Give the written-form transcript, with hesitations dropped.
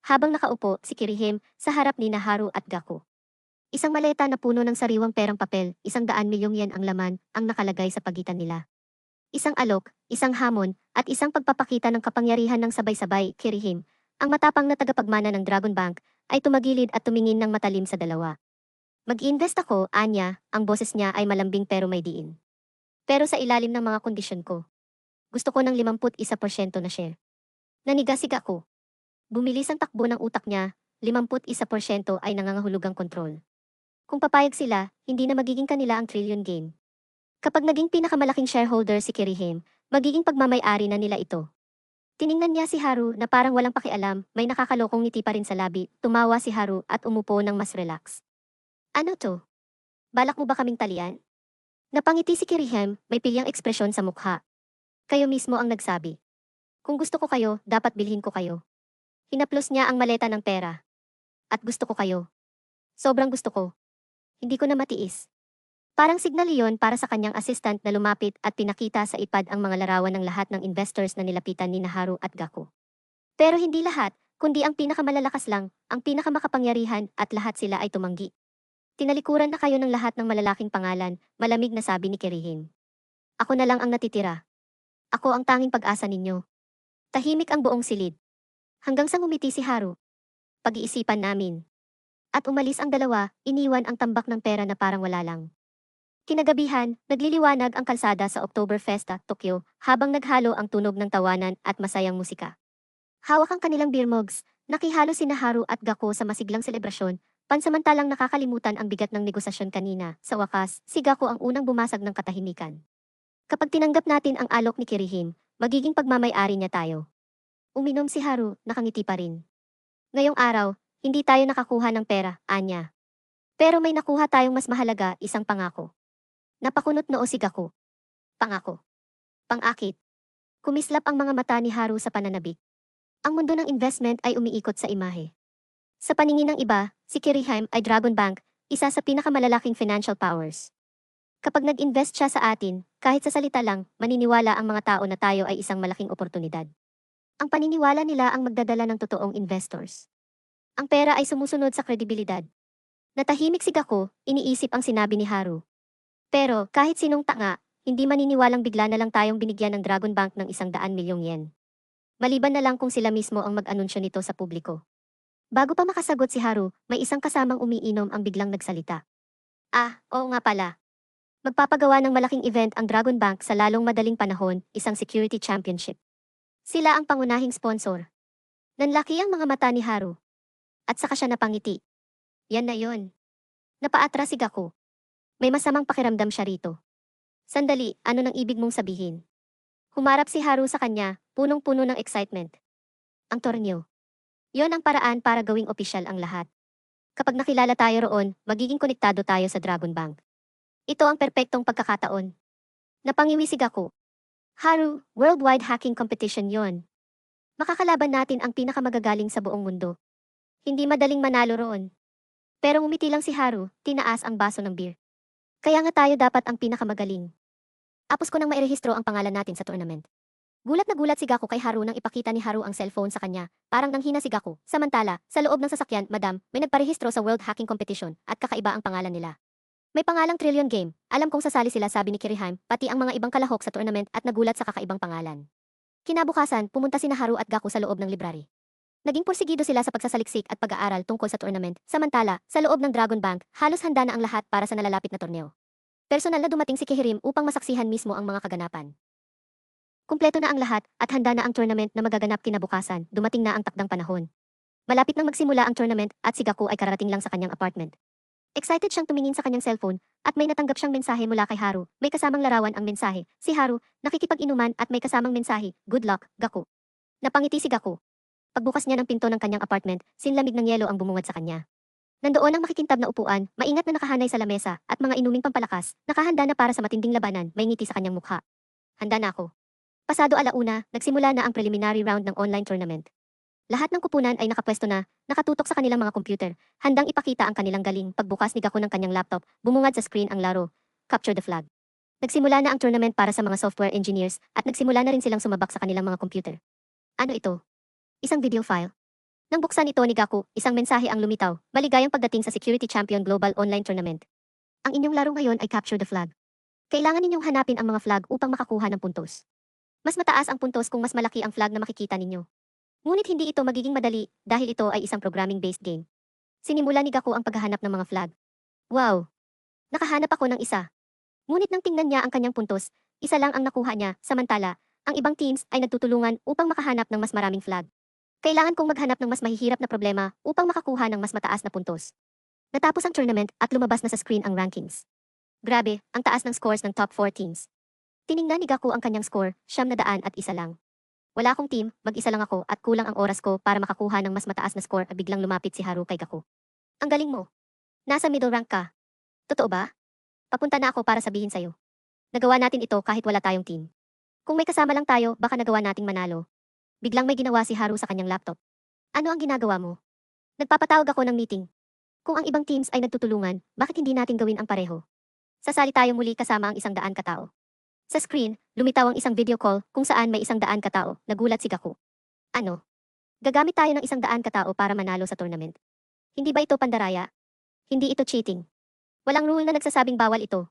habang nakaupo si Kirihime sa harap ni Haru at Gaku. Isang maleta na puno ng sariwang perang papel, 100 milyong yen ang laman, ang nakalagay sa pagitan nila. Isang alok, isang hamon, at isang pagpapakita ng kapangyarihan ng sabay-sabay. Kirihime, ang matapang na tagapagmana ng Dragon Bank, ay tumagilid at tumingin ng matalim sa dalawa. Mag-invest ako, anya, ang boses niya ay malambing pero may diin. Pero sa ilalim ng mga kondisyon ko. Gusto ko ng 51% na share. Nanigasig ako. Bumilis ang takbo ng utak niya, 51% ay nangangahulugang kontrol. Kung papayag sila, hindi na magiging kanila ang trillion game. Kapag naging pinakamalaking shareholder si Kirihime, magiging pagmamay-ari na nila ito. Tiningnan niya si Haru na parang walang pakialam, may nakakalokong ngiti pa rin sa labi, tumawa si Haru at umupo ng mas relax. Ano to? Balak mo ba kaming talian? Napangiti si Kirihime, may pilyang ekspresyon sa mukha. Kayo mismo ang nagsabi. Kung gusto ko kayo, dapat bilhin ko kayo. Hinaplos niya ang maleta ng pera. At gusto ko kayo. Sobrang gusto ko. Hindi ko na matiis. Parang signal iyon para sa kanyang assistant na lumapit at pinakita sa ipad ang mga larawan ng lahat ng investors na nilapitan ni Haru at Gaku. Pero hindi lahat, kundi ang pinakamalalakas lang, ang pinakamakapangyarihan at lahat sila ay tumanggi. Tinalikuran na kayo ng lahat ng malalaking pangalan, malamig na sabi ni Kirihime. Ako na lang ang natitira. Ako ang tanging pag-asa ninyo. Tahimik ang buong silid. Hanggang sa ngumiti si Haru. Pag-iisipan namin. At umalis ang dalawa, iniwan ang tambak ng pera na parang wala lang. Kinagabihan, nagliliwanag ang kalsada sa Oktoberfest, Tokyo, habang naghalo ang tunog ng tawanan at masayang musika. Hawak ang kanilang beer mugs, nakihalo sina Haru at Gaku sa masiglang selebrasyon, pansamantalang nakakalimutan ang bigat ng negosasyon kanina. Sa wakas, si Gaku ang unang bumasag ng katahimikan. Kapag tinanggap natin ang alok ni Kirihime, magiging pagmamay-ari niya tayo. Uminom si Haru, nakangiti pa rin. Ngayong araw, hindi tayo nakakuha ng pera, anya. Pero may nakuha tayong mas mahalaga, isang pangako. Napakunot noo si Gaku. Pangako. Pang-akit. Kumislap ang mga mata ni Haru sa pananabik. Ang mundo ng investment ay umiikot sa imahe. Sa paningin ng iba, si Kirihime ay Dragon Bank, isa sa pinakamalalaking financial powers. Kapag nag-invest siya sa atin, kahit sa salita lang, maniniwala ang mga tao na tayo ay isang malaking oportunidad. Ang paniniwala nila ang magdadala ng totoong investors. Ang pera ay sumusunod sa kredibilidad. Natahimik si Gaku, iniisip ang sinabi ni Haru. Pero kahit sinong tanga, hindi maniniwalang bigla na lang tayong binigyan ng Dragon Bank ng 100 milyong yen. Maliban na lang kung sila mismo ang mag-anunsyo nito sa publiko. Bago pa makasagot si Haru, may isang kasamang umiinom ang biglang nagsalita. Ah, oo nga pala. Magpapagawa ng malaking event ang Dragon Bank sa lalong madaling panahon, isang security championship. Sila ang pangunahing sponsor. Nanlaki ang mga mata ni Haru. At saka siya napangiti. Yan na yon. Napaatras si Gaku. May masamang pakiramdam siya rito. Sandali, ano nang ibig mong sabihin? Humarap si Haru sa kanya, punong-puno ng excitement. Ang torneo. Yon ang paraan para gawing opisyal ang lahat. Kapag nakilala tayo roon, magiging konektado tayo sa Dragon Bank. Ito ang perpektong pagkakataon. Napangiwi si Gaku. Haru, worldwide hacking competition yon. Makakalaban natin ang pinakamagagaling sa buong mundo. Hindi madaling manalo roon. Pero ngumiti lang si Haru, tinaas ang baso ng beer. Kaya nga tayo dapat ang pinakamagaling. Apos ko nang mairehistro ang pangalan natin sa tournament. Gulat na gulat si Gaku kay Haru nang ipakita ni Haru ang cellphone sa kanya. Parang nanghina si Gaku. Samantala, sa loob ng sasakyan, Madam, may nagparehistro sa World Hacking Competition at kakaiba ang pangalan nila. May pangalang Trillion Game. Alam kong sasali sila, sabi ni Kirihime, pati ang mga ibang kalahok sa tournament at nagulat sa kakaibang pangalan. Kinabukasan, pumunta sina Haru at Gaku sa loob ng library. Naging porsigido sila sa pagsasaliksik at pag-aaral tungkol sa tournament. Samantala, sa loob ng Dragon Bank, halos handa na ang lahat para sa nalalapit na torneo. Personal na dumating si Kirihime upang masaksihan mismo ang mga kaganapan. Kumpleto na ang lahat at handa na ang tournament na magaganap kinabukasan. Dumating na ang takdang panahon. Malapit nang magsimula ang tournament at si Gaku ay kararating lang sa kanyang apartment. Excited siyang tumingin sa kanyang cellphone at may natanggap siyang mensahe mula kay Haru. May kasamang larawan ang mensahe. Si Haru, nakikipag-inuman at may kasamang mensahe, "Good luck, Gaku." Napangiti si Gaku. Pagbukas niya ng pinto ng kanyang apartment, sinlamig ng yelo ang bumungad sa kanya. Nandoon ang makikintab na upuan, maingat na nakahanay sa lamesa, at mga inuming pampalakas, nakahanda na para sa matinding labanan, may ngiti sa kanyang mukha. Handa na ako. Pasado alauna, nagsimula na ang preliminary round ng online tournament. Lahat ng kupunan ay nakapwesto na, nakatutok sa kanilang mga computer, handang ipakita ang kanilang galing. Pagbukas ni Gaku ng kanyang laptop, bumungad sa screen ang laro, Capture the Flag. Nagsimula na ang tournament para sa mga software engineers at nagsimula na rin silang sumabak sa kanilang mga computer. Ano ito? Isang video file? Nang buksan ito ni Gaku, isang mensahe ang lumitaw, maligayang pagdating sa Security Champion Global Online Tournament. Ang inyong laro ngayon ay Capture the Flag. Kailangan ninyong hanapin ang mga flag upang makakuha ng puntos. Mas mataas ang puntos kung mas malaki ang flag na makikita ninyo. Ngunit hindi ito magiging madali dahil ito ay isang programming-based game. Sinimula ni Gaku ang paghahanap ng mga flag. Wow! Nakahanap ako ng isa. Ngunit nang tingnan niya ang kanyang puntos, isa lang ang nakuha niya, samantala, ang ibang teams ay nagtutulungan upang makahanap ng mas maraming flag. Kailangan kong maghanap ng mas mahihirap na problema upang makakuha ng mas mataas na puntos. Natapos ang tournament at lumabas na sa screen ang rankings. Grabe, ang taas ng scores ng top 4 teams. Tiningnan ni Gaku ang kanyang score, 901 lang. Wala akong team, mag-isa lang ako at kulang ang oras ko para makakuha ng mas mataas na score at biglang lumapit si Haru kay Gaku. Ang galing mo. Nasa middle rank ka. Totoo ba? Papunta na ako para sabihin sa'yo. Nagawa natin ito kahit wala tayong team. Kung may kasama lang tayo, baka nagawa nating manalo. Biglang may ginawa si Haru sa kanyang laptop. Ano ang ginagawa mo? Nagpapatawag ako ng meeting. Kung ang ibang teams ay nagtutulungan, bakit hindi natin gawin ang pareho? Sasali tayo muli kasama ang 100 katao. Sa screen, lumitaw ang isang video call kung saan may 100 katao. Nagulat si Gaku. Ano? Gagamit tayo ng 100 katao para manalo sa tournament. Hindi ba ito pandaraya? Hindi ito cheating. Walang rule na nagsasabing bawal ito.